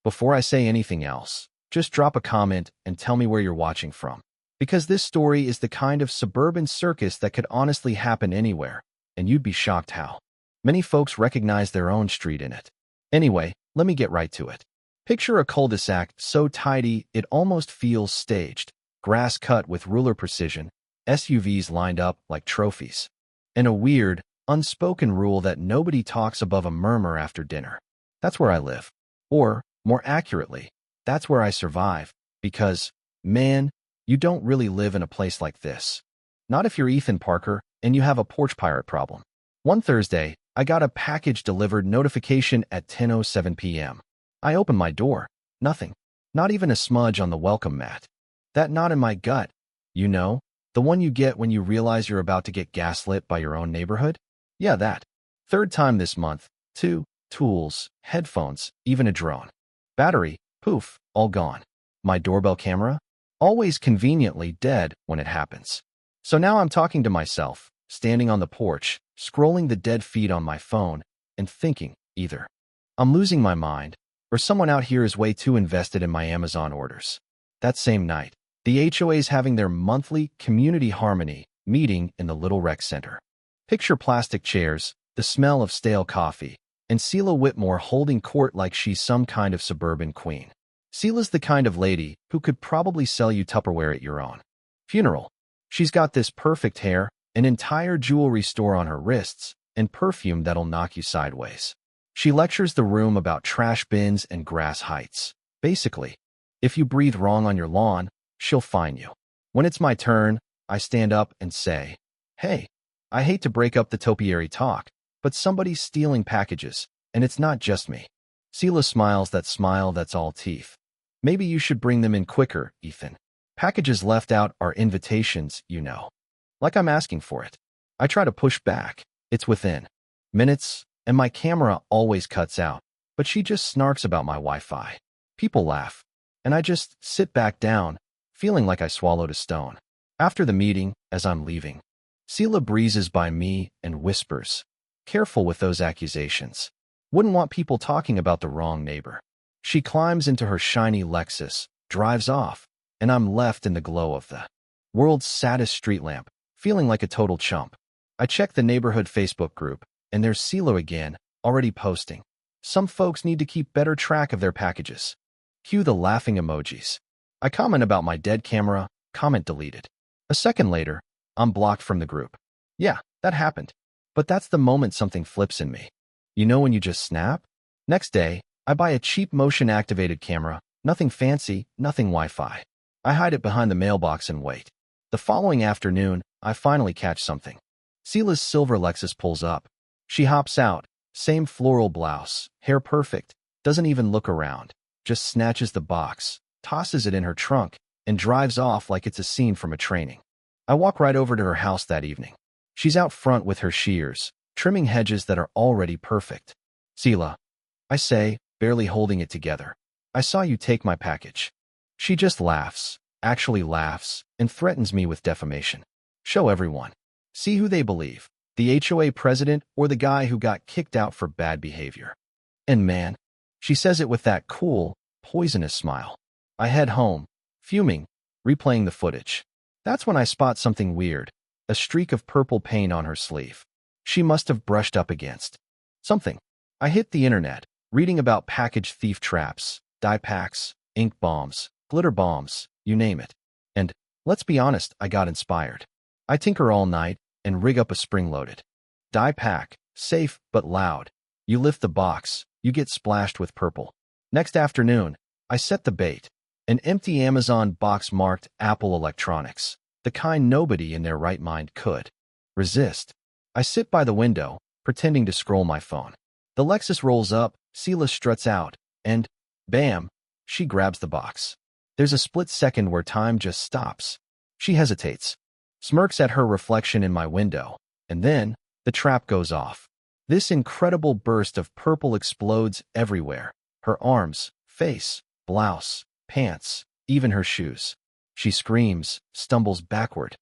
Before I say anything else, just drop a comment and tell me where you're watching from. Because this story is the kind of suburban circus that could honestly happen anywhere, and you'd be shocked how many folks recognize their own street in it. Anyway, let me get right to it. Picture a cul-de-sac so tidy it almost feels staged, grass cut with ruler precision, SUVs lined up like trophies, and a weird, unspoken rule that nobody talks above a murmur after dinner. That's where I live. Or, more accurately, that's where I survive, because, man, you don't really live in a place like this. Not if you're Ethan Parker and you have a porch pirate problem. One Thursday, I got a package delivered notification at 10:07 p.m. I opened my door. Nothing. Not even a smudge on the welcome mat. That knot in my gut, you know, the one you get when you realize you're about to get gaslit by your own neighborhood? Yeah, that. Third time this month. 2 tools, headphones, even a drone. Battery, poof, all gone. My doorbell camera? Always conveniently dead when it happens. So now I'm talking to myself, standing on the porch, scrolling the dead feed on my phone, and thinking, either I'm losing my mind, or someone out here is way too invested in my Amazon orders. That same night, the HOA is having their monthly Community Harmony meeting in the Little Rec Center. Picture plastic chairs, the smell of stale coffee, and Selah Whitmore holding court like she's some kind of suburban queen. Selah's the kind of lady who could probably sell you Tupperware at your own funeral. She's got this perfect hair, an entire jewelry store on her wrists, and perfume that'll knock you sideways. She lectures the room about trash bins and grass heights. Basically, if you breathe wrong on your lawn, she'll fine you. When it's my turn, I stand up and say, "Hey, I hate to break up the topiary talk, but somebody's stealing packages, and it's not just me." Selah smiles that smile that's all teeth. "Maybe you should bring them in quicker, Ethan. Packages left out are invitations, you know." Like I'm asking for it. I try to push back. It's within minutes, and my camera always cuts out, but she just snarks about my Wi-Fi. People laugh, and I just sit back down, feeling like I swallowed a stone. After the meeting, as I'm leaving, Selah breezes by me and whispers, "Careful with those accusations. Wouldn't want people talking about the wrong neighbor." She climbs into her shiny Lexus, drives off, and I'm left in the glow of the world's saddest street lamp, feeling like a total chump. I check the neighborhood Facebook group, and there's Selah again, already posting. Some folks need to keep better track of their packages. Cue the laughing emojis. I comment about my dead camera, comment deleted. A second later, I'm blocked from the group. Yeah, that happened. But that's the moment something flips in me. You know when you just snap? Next day, I buy a cheap motion-activated camera, nothing fancy, nothing Wi-Fi. I hide it behind the mailbox and wait. The following afternoon, I finally catch something. Selah's silver Lexus pulls up. She hops out, same floral blouse, hair perfect, doesn't even look around, just snatches the box, tosses it in her trunk, and drives off like it's a scene from a training. I walk right over to her house that evening. She's out front with her shears, trimming hedges that are already perfect. "Selah," I say, barely holding it together, "I saw you take my package." She just laughs, actually laughs, and threatens me with defamation. Show everyone. See who they believe, the HOA president or the guy who got kicked out for bad behavior. And man, she says it with that cool, poisonous smile. I head home, fuming, replaying the footage. That's when I spot something weird, a streak of purple paint on her sleeve. She must have brushed up against something. I hit the internet, reading about package thief traps, dye packs, ink bombs, glitter bombs, you name it. And, let's be honest, I got inspired. I tinker all night and rig up a spring-loaded dye pack, safe but loud. You lift the box, you get splashed with purple. Next afternoon, I set the bait. An empty Amazon box marked Apple Electronics, the kind nobody in their right mind could resist. I sit by the window, pretending to scroll my phone. The Lexus rolls up, Selah struts out, and, bam, she grabs the box. There's a split second where time just stops. She hesitates, smirks at her reflection in my window, and then, the trap goes off. This incredible burst of purple explodes everywhere. Her arms, face, blouse, pants, even her shoes. She screams, stumbles backward,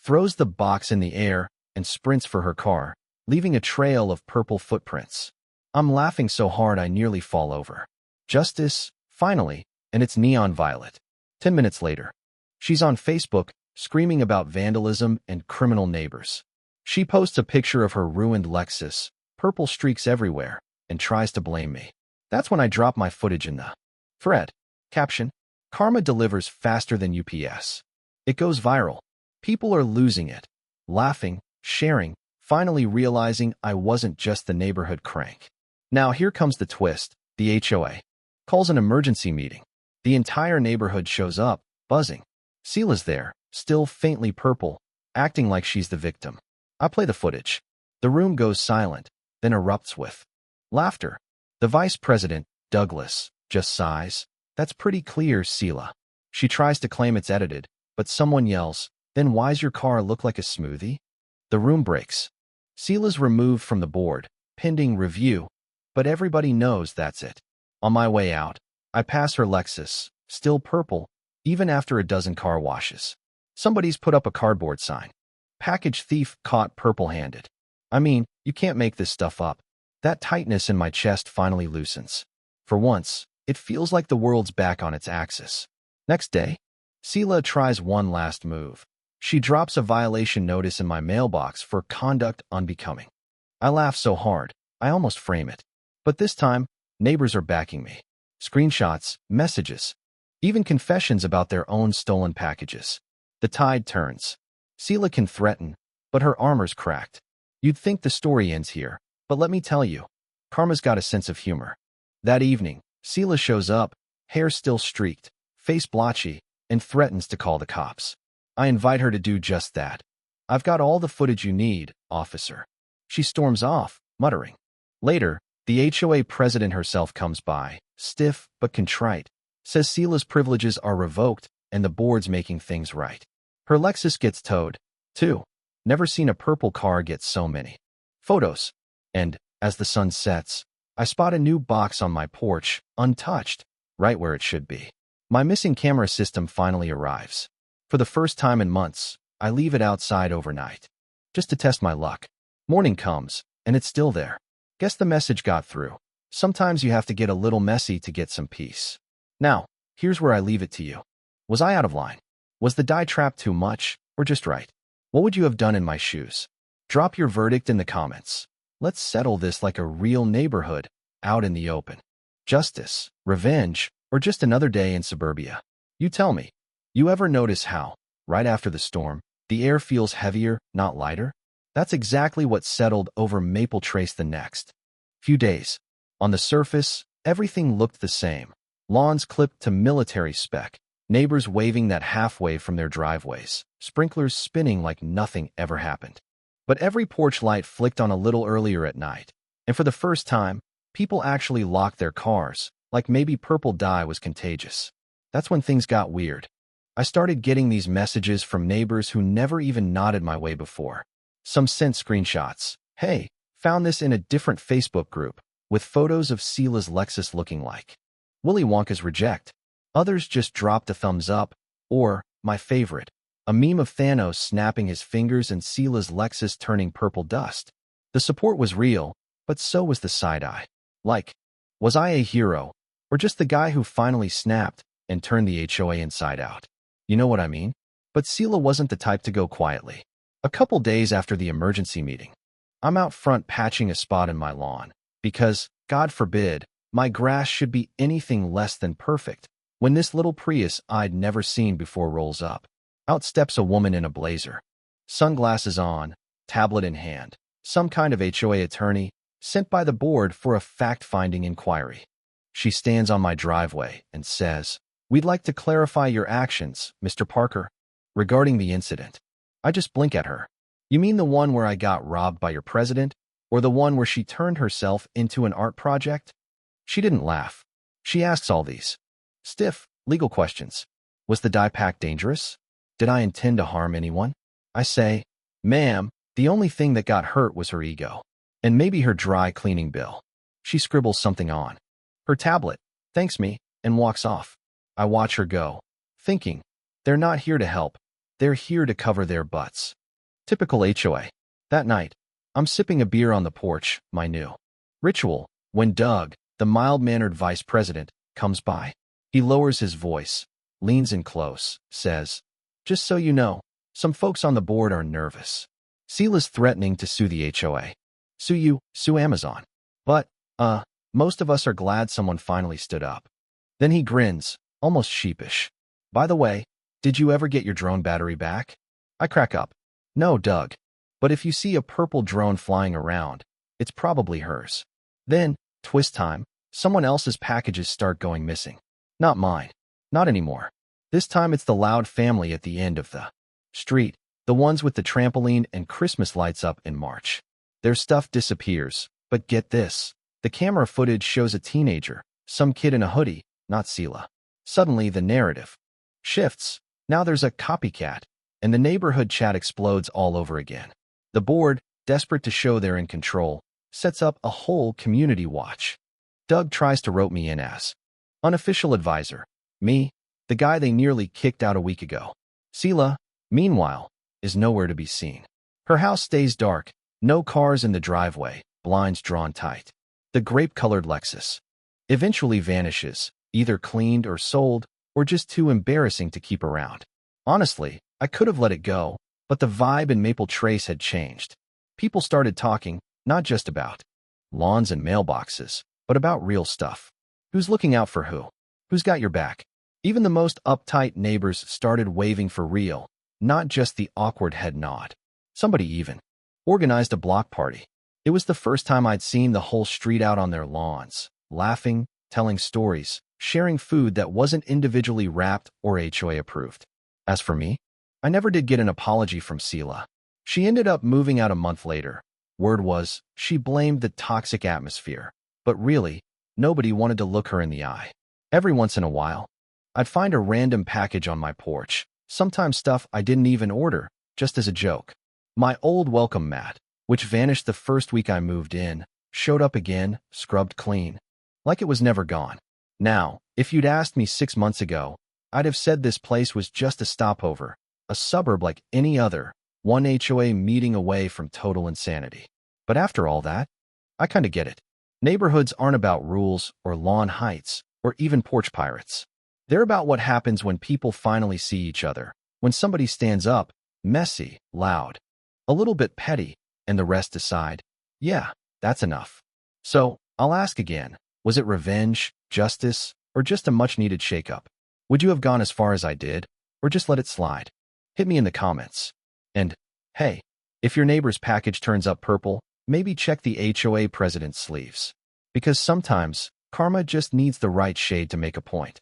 throws the box in the air, and sprints for her car, leaving a trail of purple footprints. I'm laughing so hard I nearly fall over. Justice, Finally, and it's neon violet. 10 minutes later, she's on Facebook, screaming about vandalism and criminal neighbors. She posts a picture of her ruined Lexus, purple streaks everywhere, and tries to blame me. That's when I drop my footage in the thread. Caption: Karma delivers faster than UPS. It goes viral. People are losing it, laughing, sharing, finally realizing I wasn't just the neighborhood crank. Now here comes the twist. The HOA calls an emergency meeting. The entire neighborhood shows up, buzzing. Sela's there, still faintly purple, acting like she's the victim. I play the footage. The room goes silent, then erupts with laughter. The vice president, Douglas, just sighs. That's pretty clear, Sela. She tries to claim it's edited, but someone yells, then why's your car look like a smoothie? The room breaks. Sela's removed from the board, pending review, but everybody knows that's it. On my way out, I pass her Lexus, still purple, even after a dozen car washes. Somebody's put up a cardboard sign. Package thief caught purple-handed. I mean, you can't make this stuff up. That tightness in my chest finally loosens. For once, it feels like the world's back on its axis. Next day, Sela tries one last move. She drops a violation notice in my mailbox for conduct unbecoming. I laugh so hard, I almost frame it. But this time, neighbors are backing me. Screenshots, messages, even confessions about their own stolen packages. The tide turns. Sela can threaten, but her armor's cracked. You'd think the story ends here, but let me tell you, karma's got a sense of humor. That evening, Sela shows up, hair still streaked, face blotchy, and threatens to call the cops. I invite her to do just that. I've got all the footage you need, officer. She storms off, muttering. Later, the HOA president herself comes by, stiff but contrite, says Sela's privileges are revoked and the board's making things right. Her Lexus gets towed, too. Never seen a purple car get so many photos. And, as the sun sets, I spot a new box on my porch, untouched, right where it should be. My missing camera system finally arrives. For the first time in months, I leave it outside overnight, just to test my luck. Morning comes, and it's still there. Guess the message got through. Sometimes you have to get a little messy to get some peace. Now, here's where I leave it to you. Was I out of line? Was the die trap too much, or just right? What would you have done in my shoes? Drop your verdict in the comments. Let's settle this like a real neighborhood, out in the open. Justice, revenge, or just another day in suburbia? You tell me. You ever notice how, right after the storm, the air feels heavier, not lighter? That's exactly what settled over Maple Trace the next few days. On the surface, everything looked the same. Lawns clipped to military spec, neighbors waving that halfway from their driveways, sprinklers spinning like nothing ever happened. But every porch light flicked on a little earlier at night, and for the first time, people actually locked their cars, like maybe purple dye was contagious. That's when things got weird. I started getting these messages from neighbors who never even nodded my way before. Some sent screenshots. Hey, found this in a different Facebook group, with photos of Sela's Lexus looking like Willy Wonka's reject. Others just dropped a thumbs up, or, my favorite, a meme of Thanos snapping his fingers and Sela's Lexus turning purple dust. The support was real, but so was the side-eye. Like, was I a hero, or just the guy who finally snapped and turned the HOA inside out? You know what I mean? But Sela wasn't the type to go quietly. A couple days after the emergency meeting, I'm out front patching a spot in my lawn, because, God forbid, my grass should be anything less than perfect, when this little Prius I'd never seen before rolls up. Out steps a woman in a blazer. Sunglasses on, tablet in hand, some kind of HOA attorney, sent by the board for a fact-finding inquiry. She stands on my driveway and says, "We'd like to clarify your actions, Mr. Parker, regarding the incident." I just blink at her. You mean the one where I got robbed by your president, or the one where she turned herself into an art project? She didn't laugh. She asks all these stiff, legal questions. Was the die pack dangerous? Did I intend to harm anyone? I say, "Ma'am, the only thing that got hurt was her ego. And maybe her dry cleaning bill." She scribbles something on her tablet, thanks me, and walks off. I watch her go, thinking, they're not here to help. They're here to cover their butts. Typical HOA. That night, I'm sipping a beer on the porch, my new ritual, when Doug, the mild-mannered vice president, comes by. He lowers his voice, leans in close, says, "Just so you know, some folks on the board are nervous." Sela's threatening to sue the HOA. Sue you, sue Amazon. But, most of us are glad someone finally stood up. Then he grins, almost sheepish. "By the way, did you ever get your drone battery back?" I crack up. "No, Doug. But if you see a purple drone flying around, it's probably hers." Then, twist time, someone else's packages start going missing. Not mine. Not anymore. This time it's the loud family at the end of the street, the ones with the trampoline and Christmas lights up in March. Their stuff disappears, but get this. The camera footage shows a teenager, some kid in a hoodie, not Sela. Suddenly, the narrative shifts. Now there's a copycat, and the neighborhood chat explodes all over again. The board, desperate to show they're in control, sets up a whole community watch. Doug tries to rope me in as unofficial advisor. Me, the guy they nearly kicked out a week ago. Sela, meanwhile, is nowhere to be seen. Her house stays dark, no cars in the driveway, blinds drawn tight. The grape-colored Lexus eventually vanishes, either cleaned or sold, or just too embarrassing to keep around. Honestly, I could have let it go, but the vibe in Maple Trace had changed. People started talking, not just about lawns and mailboxes, but about real stuff. Who's looking out for who? Who's got your back? Even the most uptight neighbors started waving for real, not just the awkward head nod. Somebody even organized a block party. It was the first time I'd seen the whole street out on their lawns, laughing, telling stories, sharing food that wasn't individually wrapped or HOA approved. As for me, I never did get an apology from Sela. She ended up moving out a month later. Word was, she blamed the toxic atmosphere. But really, nobody wanted to look her in the eye. Every once in a while, I'd find a random package on my porch, sometimes stuff I didn't even order, just as a joke. My old welcome mat, which vanished the first week I moved in, showed up again, scrubbed clean, like it was never gone. Now, if you'd asked me 6 months ago, I'd have said this place was just a stopover, a suburb like any other, one HOA meeting away from total insanity. But after all that, I kinda get it. Neighborhoods aren't about rules or lawn heights or even porch pirates. They're about what happens when people finally see each other, when somebody stands up, messy, loud, a little bit petty, and the rest decide, yeah, that's enough. So, I'll ask again, was it revenge, justice, or just a much-needed shakeup? Would you have gone as far as I did, or just let it slide? Hit me in the comments. And, hey, if your neighbor's package turns up purple, maybe check the HOA president's sleeves. Because sometimes, karma just needs the right shade to make a point.